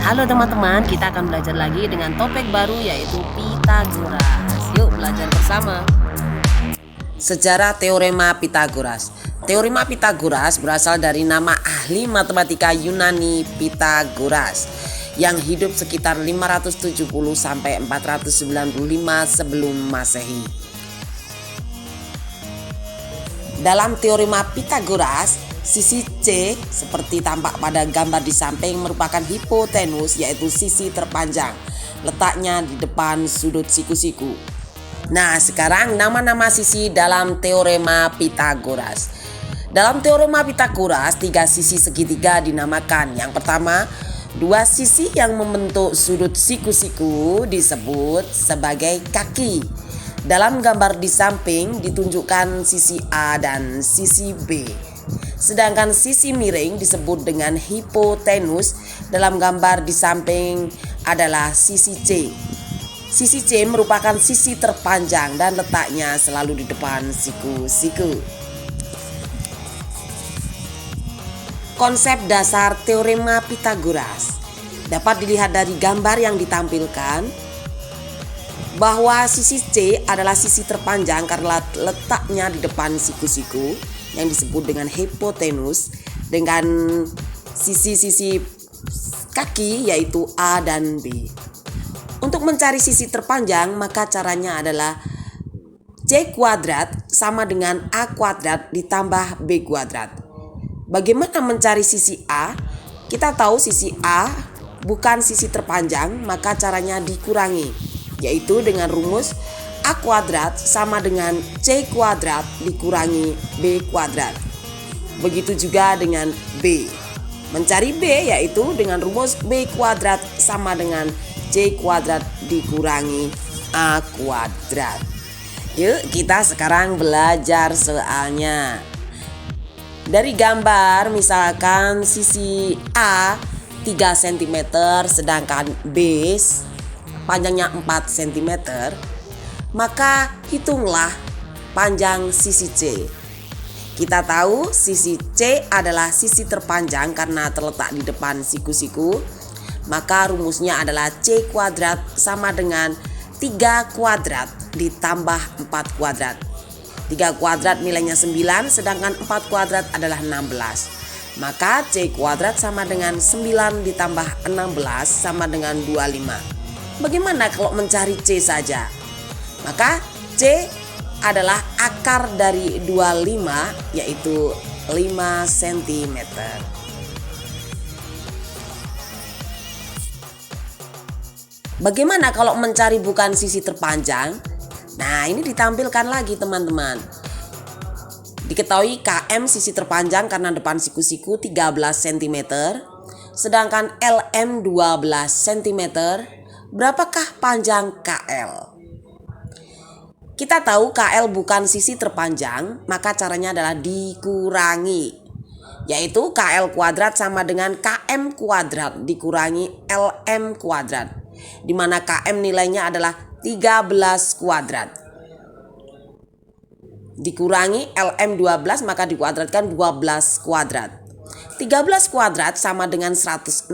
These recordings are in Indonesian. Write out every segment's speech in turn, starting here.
Halo teman-teman, kita akan belajar lagi dengan topik baru yaitu Pitagoras. Yuk belajar bersama. Sejarah Teorema Pitagoras. Teorema Pitagoras berasal dari nama ahli matematika Yunani Pitagoras yang hidup sekitar 570 sampai 495 sebelum Masehi. Dalam teorema Pitagoras, sisi C seperti tampak pada gambar di samping merupakan hipotenus, yaitu sisi terpanjang. Letaknya di depan sudut siku-siku. Nah, sekarang nama-nama sisi dalam teorema Pitagoras. Dalam teorema Pitagoras, 3 sisi segitiga dinamakan. Yang pertama, 2 sisi yang membentuk sudut siku-siku disebut sebagai kaki. Dalam gambar di samping ditunjukkan sisi A dan sisi B. Sedangkan sisi miring disebut dengan hipotenus. Dalam gambar di samping adalah sisi C. Sisi C merupakan sisi terpanjang dan letaknya selalu di depan siku-siku. Konsep dasar teorema Pitagoras dapat dilihat dari gambar yang ditampilkan bahwa sisi C adalah sisi terpanjang karena letaknya di depan siku-siku yang disebut dengan hipotenus, dengan sisi-sisi kaki yaitu A dan B. Untuk mencari sisi terpanjang, maka caranya adalah C kuadrat sama dengan A kuadrat ditambah B kuadrat. Bagaimana mencari sisi A? Kita tahu sisi A bukan sisi terpanjang, maka caranya dikurangi, yaitu dengan rumus A kuadrat sama dengan C kuadrat dikurangi B kuadrat. Begitu juga dengan B. Mencari B yaitu dengan rumus B kuadrat sama dengan C kuadrat dikurangi A kuadrat. Yuk kita sekarang belajar soalnya. Dari gambar misalkan sisi A 3 cm sedangkan B panjangnya 4 cm. Maka hitunglah panjang sisi C. Kita tahu sisi C adalah sisi terpanjang karena terletak di depan siku-siku. Maka rumusnya adalah C kuadrat sama dengan 3 kuadrat ditambah 4 kuadrat. 3 kuadrat nilainya 9, sedangkan 4 kuadrat adalah 16. Maka C kuadrat sama dengan 9 ditambah 16 sama dengan 25. Bagaimana kalau mencari C saja? Maka C adalah akar dari 25 yaitu 5 cm. Bagaimana kalau mencari bukan sisi terpanjang? Nah, ini ditampilkan lagi teman-teman. Diketahui KM sisi terpanjang karena depan siku-siku 13 cm. Sedangkan LM 12 cm. Berapakah panjang KL? Kita tahu KL bukan sisi terpanjang, maka caranya adalah dikurangi, yaitu KL kuadrat sama dengan KM kuadrat dikurangi LM kuadrat, di mana KM nilainya adalah 13 kuadrat. Dikurangi LM 12 maka dikuadratkan 12 kuadrat. 13 kuadrat sama dengan 169,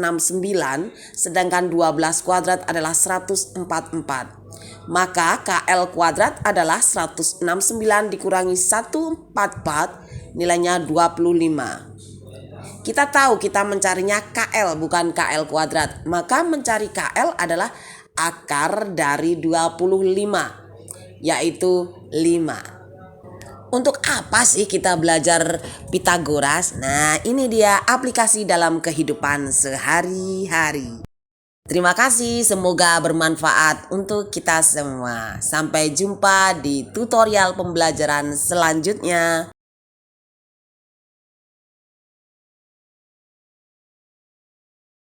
sedangkan 12 kuadrat adalah 144. Maka KL kuadrat adalah 169 dikurangi 144, nilainya 25. Kita tahu kita mencarinya KL bukan KL kuadrat, maka mencari KL adalah akar dari 25, yaitu 5. Untuk apa sih kita belajar Pitagoras? Nah, ini dia aplikasi dalam kehidupan sehari-hari. Terima kasih, semoga bermanfaat untuk kita semua. Sampai jumpa di tutorial pembelajaran selanjutnya.